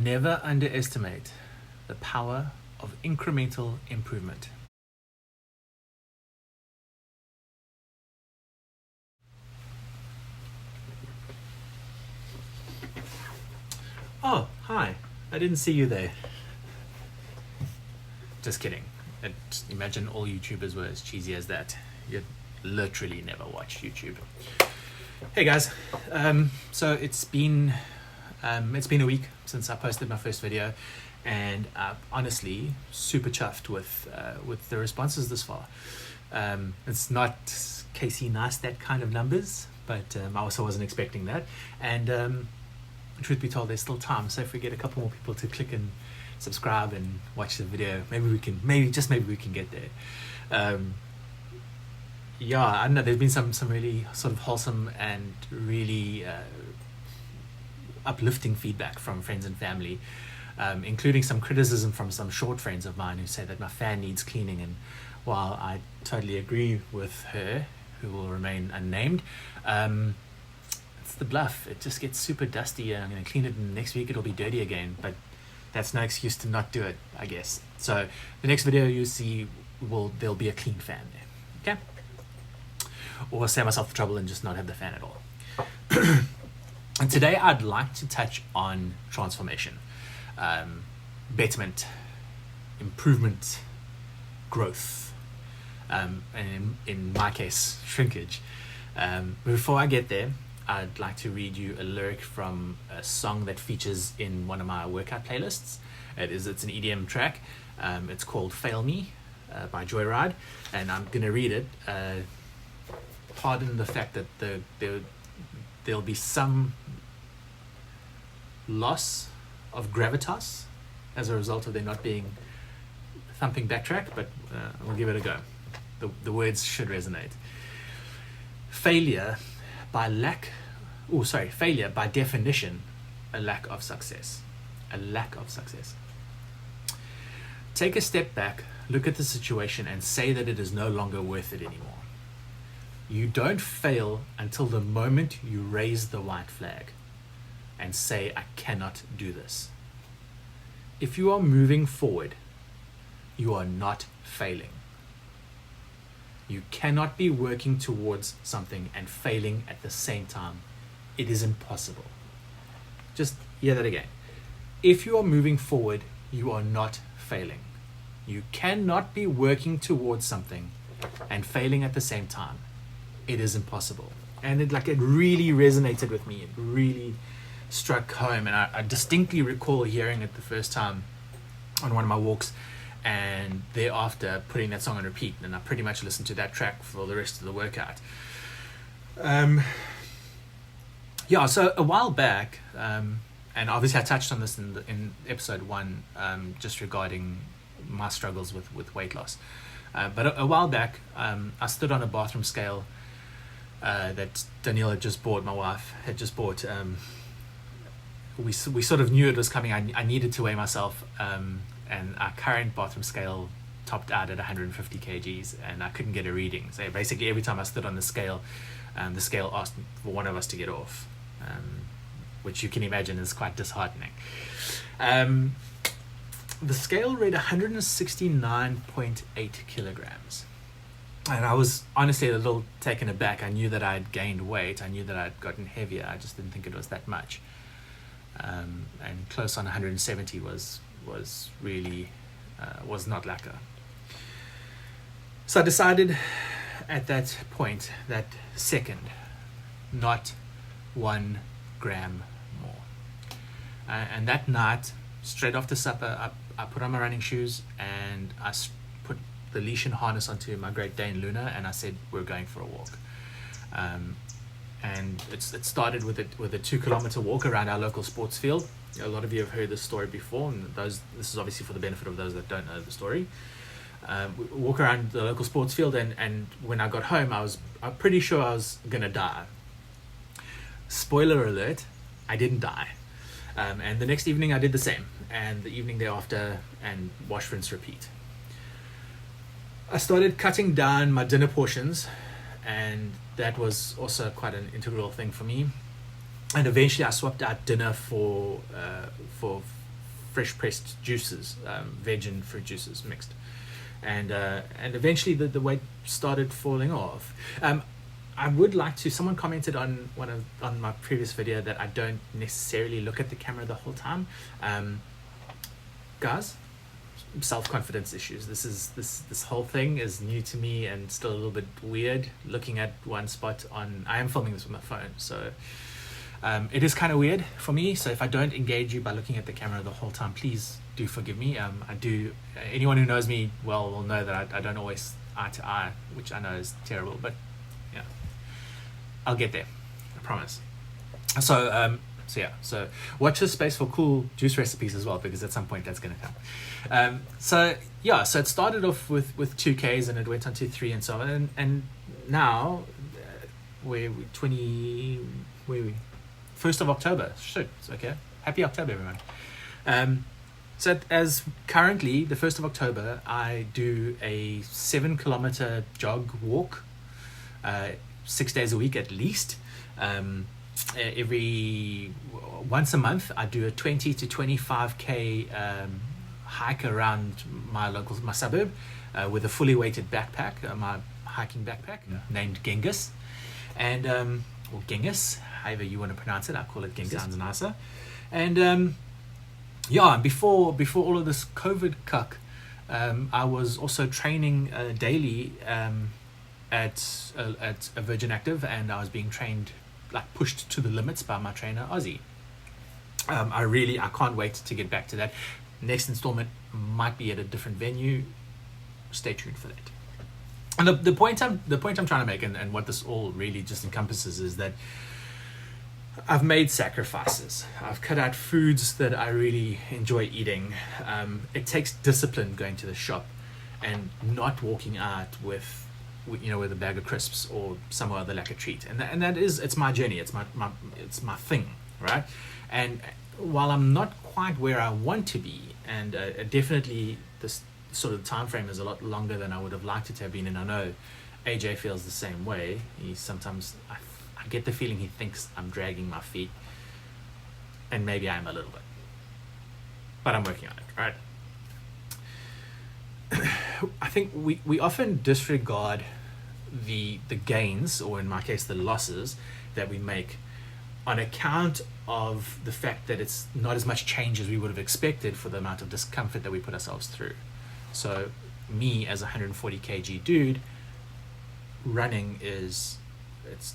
Never underestimate the power of incremental improvement. Oh, hi. I didn't see you there. Just kidding. Imagine all YouTubers were as cheesy as that. You'd literally never watch YouTube. Hey guys. So it's been a week since I posted my first video, and honestly super chuffed with the responses this far. It's not Casey Neistat kind of numbers, but I also wasn't expecting that. And truth be told, there's still time. So if we get a couple more people to click and subscribe and watch the video, maybe we can get there. Yeah, I don't know, there's been some really sort of wholesome and really uplifting feedback from friends and family, including some criticism from some short friends of mine who say that my fan needs cleaning. And while I totally agree with her, who will remain unnamed, it's the bluff. It just gets super dusty, and I'm going to clean it, and next week it'll be dirty again. But that's no excuse to not do it, I guess. So the next video you see, there'll be a clean fan there, okay? Or save myself the trouble and just not have the fan at all. And today I'd like to touch on transformation, betterment, improvement, growth, and in my case, shrinkage. Before I get there, I'd like to read you a lyric from a song that features in one of my workout playlists. It's an EDM track. It's called Fail Me by JOYRIDE, and I'm going to read it. Pardon the fact that there'll be some loss of gravitas as a result of there not being thumping backtrack, but we'll give it a go. The words should resonate. Failure by definition, a lack of success. A lack of success. Take a step back, look at the situation, and say that it is no longer worth it anymore. You don't fail until the moment you raise the white flag and say, I cannot do this. If you are moving forward, you are not failing. You cannot be working towards something and failing at the same time. It is impossible. Just hear that again. If you are moving forward, you are not failing. You cannot be working towards something and failing at the same time. It is impossible. And it really resonated with me. It really struck home. And I distinctly recall hearing it the first time on one of my walks, and thereafter putting that song on repeat, and I pretty much listened to that track for the rest of the workout. So a while back, and obviously I touched on this in episode 1, just regarding my struggles with weight loss. But a while back, I stood on a bathroom scale that Danielle had just bought, my wife had just bought. We sort of knew it was coming. I needed to weigh myself, and our current bathroom scale topped out at 150 kgs, and I couldn't get a reading. So basically every time I stood on the scale asked for one of us to get off, which you can imagine is quite disheartening. The scale read 169.8 kilograms. And I was honestly a little taken aback. I knew that I'd gained weight. I knew that I'd gotten heavier. I just didn't think it was that much. And close on 170 was really was not lacquer. So I decided at that point, that second, not 1 gram more. And that night, straight after supper, I put on my running shoes and I put the leash and harness onto my Great Dane Luna, and I said, we're going for a walk. And it started with a 2-kilometer walk around our local sports field. A lot of you have heard this story before, and this is obviously for the benefit of those that don't know the story. We walk around the local sports field, and when I got home, I'm pretty sure I was gonna die. Spoiler alert, I didn't die. And the next evening I did the same, and the evening thereafter, and wash, rinse, repeat. I started cutting down my dinner portions, and that was also quite an integral thing for me. And eventually I swapped out dinner for fresh pressed juices, veg and fruit juices mixed, and eventually the weight started falling off. I would like to. Someone commented on on my previous video that I don't necessarily look at the camera the whole time. Guys, self-confidence issues. This whole thing is new to me and still a little bit weird. Looking at one spot on. I am filming this with my phone, so it is kind of weird for me. So if I don't engage you by looking at the camera the whole time, please do forgive me. I do. Anyone who knows me well will know that I don't always eye to eye, which I know is terrible, but yeah. I'll get there, I promise. So watch this space for cool juice recipes as well, because at some point that's going to come. So it started off with 2Ks and it went on to 3 and so on, and now we're 1st of October. Shit, okay. Happy October, everyone. So as currently the 1st of October, I do a 7-kilometer jog walk. 6 days a week at least. Once a month, I do a 20 to 25k hike around my suburb with a fully weighted backpack, my hiking backpack named Genghis, and or Genghis, however you want to pronounce it. I call it Genghis. Sounds nicer. And before all of this COVID cuck, I was also training daily. At a Virgin Active, and I was being trained, like pushed to the limits by my trainer Ozzy. I can't wait to get back to that. Next installment might be at a different venue. Stay tuned for that. And the point I'm trying to make, and what this all really just encompasses, is that I've made sacrifices. I've cut out foods that I really enjoy eating. It takes discipline going to the shop and not walking out with a bag of crisps or some other like a treat, and that is, it's my journey, it's my thing, right? And while I'm not quite where I want to be, and definitely this sort of time frame is a lot longer than I would have liked it to have been, and I know AJ feels the same way. He sometimes I get the feeling he thinks I'm dragging my feet, and maybe I am a little bit, but I'm working on it, right? I think we often disregard the gains, or in my case the losses, that we make on account of the fact that it's not as much change as we would have expected for the amount of discomfort that we put ourselves through. So me as a 140 kg dude, running it's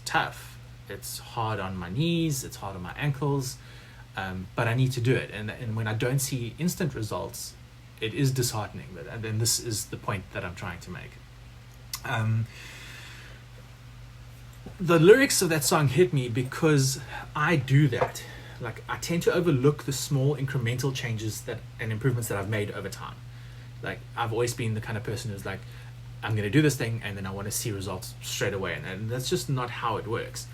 tough. It's hard on my knees, it's hard on my ankles, but I need to do it. And when I don't see instant results, it is disheartening. And then this is the point that I'm trying to make. The lyrics of that song hit me because I do that. Like, I tend to overlook the small incremental changes and improvements that I've made over time. Like, I've always been the kind of person who's like, I'm going to do this thing and then I want to see results straight away. And that's just not how it works.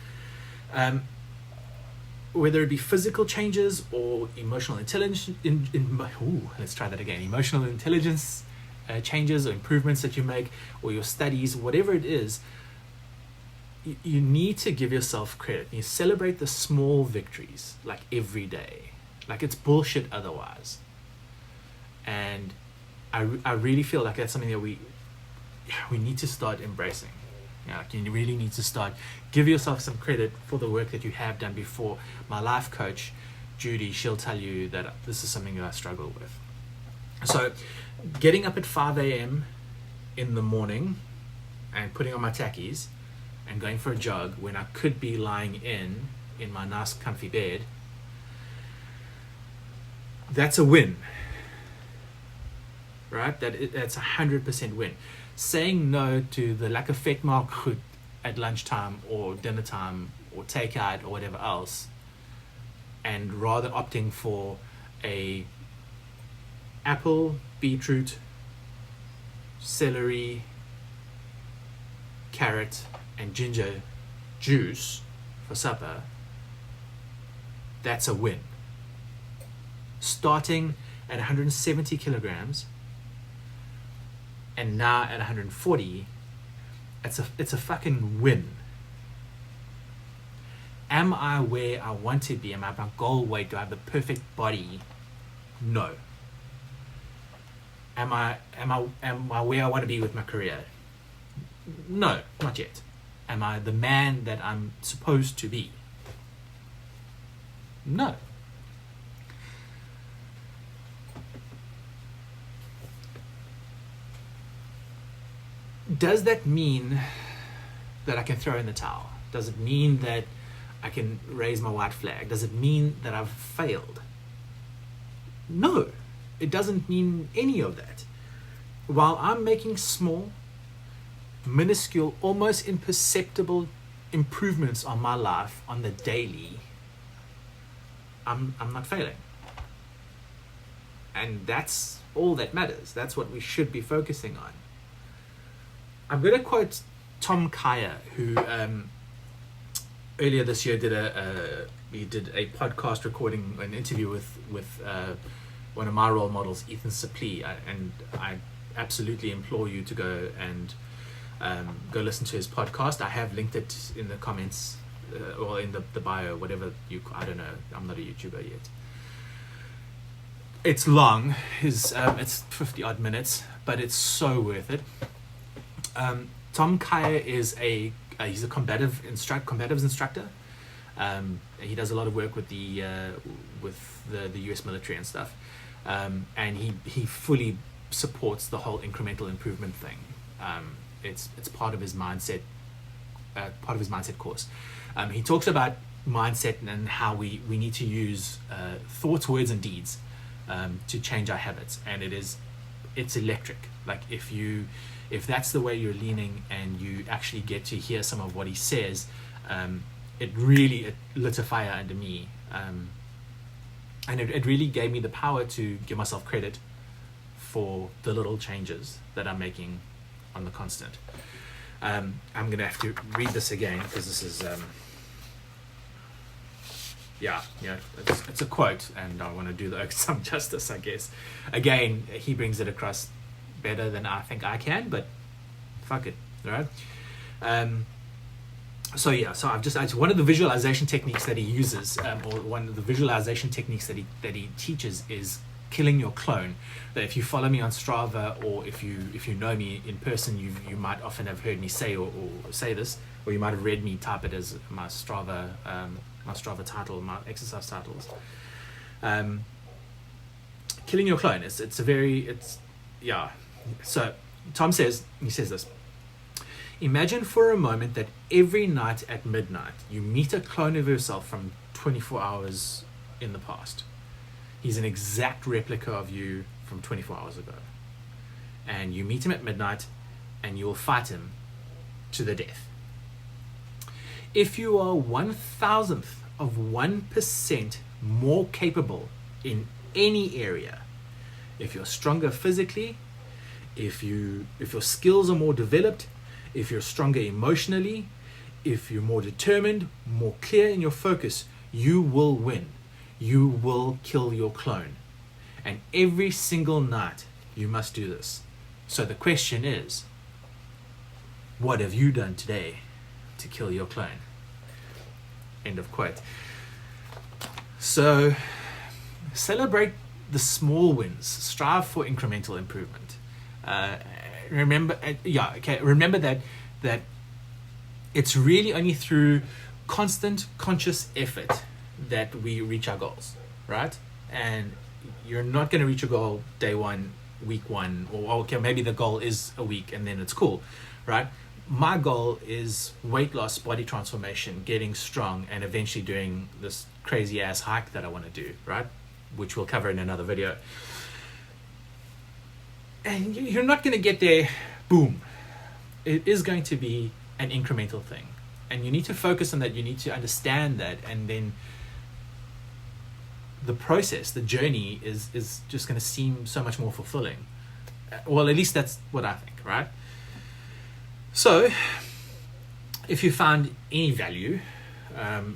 Whether it be physical changes or emotional intelligence, emotional intelligence changes or improvements that you make, or your studies, whatever it is, you need to give yourself credit. You celebrate the small victories, like every day. Like, it's bullshit otherwise. And I really feel like that's something that we need to start embracing. Like, you really need to start, give yourself some credit for the work that you have done before. My life coach, Judy, she'll tell you that this is something that I struggle with. So getting up at 5 a.m. in the morning and putting on my tackies and going for a jog when I could be lying in my nice comfy bed, that's a win, right? That's 100% win. Saying no to the lekker vetmaak goed at lunchtime or dinner time or takeout or whatever else, and rather opting for a apple, beetroot, celery, carrot and ginger juice for supper, that's a win. Starting at 170 kilograms and now at 140, it's a fucking win. Am I where I want to be? Am I my goal weight? Do I have the perfect body No. Am I where I want to be with my career? No, not yet. Am I the man that I'm supposed to be? No. Does that mean that I can throw in the towel? Does it mean that I can raise my white flag? Does it mean that I've failed? No, it doesn't mean any of that. While I'm making small, minuscule, almost imperceptible improvements on my life on the daily, I'm not failing. And that's all that matters. That's what we should be focusing on. I'm going to quote Tom Kier, who earlier this year did a podcast recording, an interview with one of my role models, Ethan Suplee, and I absolutely implore you to go and go listen to his podcast. I have linked it in the comments or in the bio, whatever I don't know. I'm not a YouTuber yet. It's long. It's 50 odd minutes, but it's so worth it. Tom Kier is he's a combatives instructor. He does a lot of work with the US military and stuff, and he fully supports the whole incremental improvement thing. It's part of his mindset course. He talks about mindset and how we need to use thoughts, words, and deeds to change our habits, and it's electric. Like if that's the way you're leaning and you actually get to hear some of what he says, it lit a fire under me, and it really gave me the power to give myself credit for the little changes that I'm making on the constant. I'm gonna have to read this again because this is it's a quote, and I want to do some justice, I guess. Again, he brings it across better than I think I can, but fuck it, right? So one of the visualization techniques that he uses, or one of the visualization techniques that he teaches, is killing your clone. That if you follow me on Strava, or if you know me in person, you might often have heard me say or say this, or you might have read me type it as my Strava title, my exercise titles. Killing your clone. So Tom says this. Imagine for a moment that every night at midnight you meet a clone of yourself from 24 hours in the past. He's an exact replica of you from 24 hours ago. And you meet him at midnight and you'll fight him to the death. If you are 1,000th of 1% more capable in any area, if you're stronger physically, if your skills are more developed, if you're stronger emotionally, if you're more determined, more clear in your focus, you will win. You will kill your clone. And every single night you must do this. So the question is, what have you done today to kill your clone? End of quote. So celebrate the small wins. Strive for incremental improvement. Remember that it's really only through constant conscious effort that we reach our goals, right? And you're not going to reach a goal day one, week one, or okay, maybe the goal is a week and then it's cool, right? My goal is weight loss, body transformation, getting strong, and eventually doing this crazy ass hike that I want to do, right? Which we'll cover in another video. And you're not going to get there, boom. It is going to be an incremental thing. And you need to focus on that. You need to understand that. And then the process, the journey is just going to seem so much more fulfilling. Well, at least that's what I think, right? So, if you found any value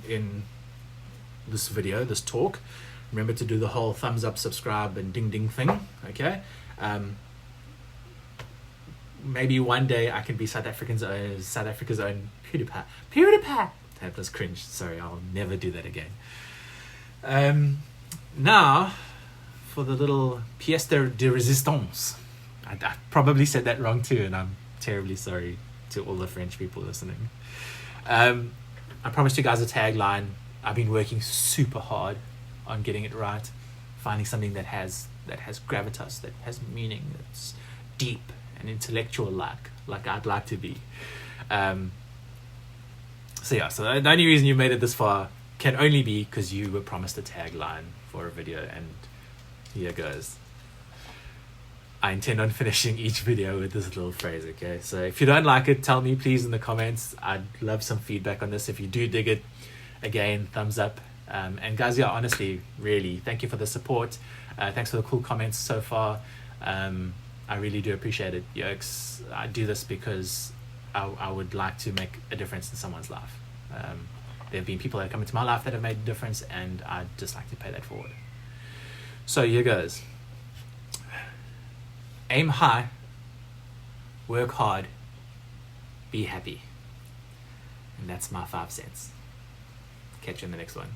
in this video, this talk, remember to do the whole thumbs up, subscribe, and ding ding thing, okay? Maybe one day I can be South Africa's own PewDiePie. PewDiePie! That was cringe. Sorry, I'll never do that again. Now, for the little pièce de résistance. I probably said that wrong too, and I'm terribly sorry to all the French people listening. I promised you guys a tagline. I've been working super hard on getting it right, finding something that has gravitas, that has meaning, that's deep and intellectual, like I'd like to be. So the only reason you made it this far can only be because you were promised a tagline for a video, and here goes. I intend on finishing each video with this little phrase, okay? So if you don't like it, tell me please in the comments. I'd love some feedback on this. If you do dig it, again, thumbs up. And guys, yeah, honestly, really, thank you for the support. Thanks for the cool comments so far. I really do appreciate it, yokes. I do this because I would like to make a difference in someone's life. There have been people that come into my life that have made a difference, and I'd just like to pay that forward. So here goes. Aim high, work hard, be happy. And that's my 5 cents. Catch you in the next one.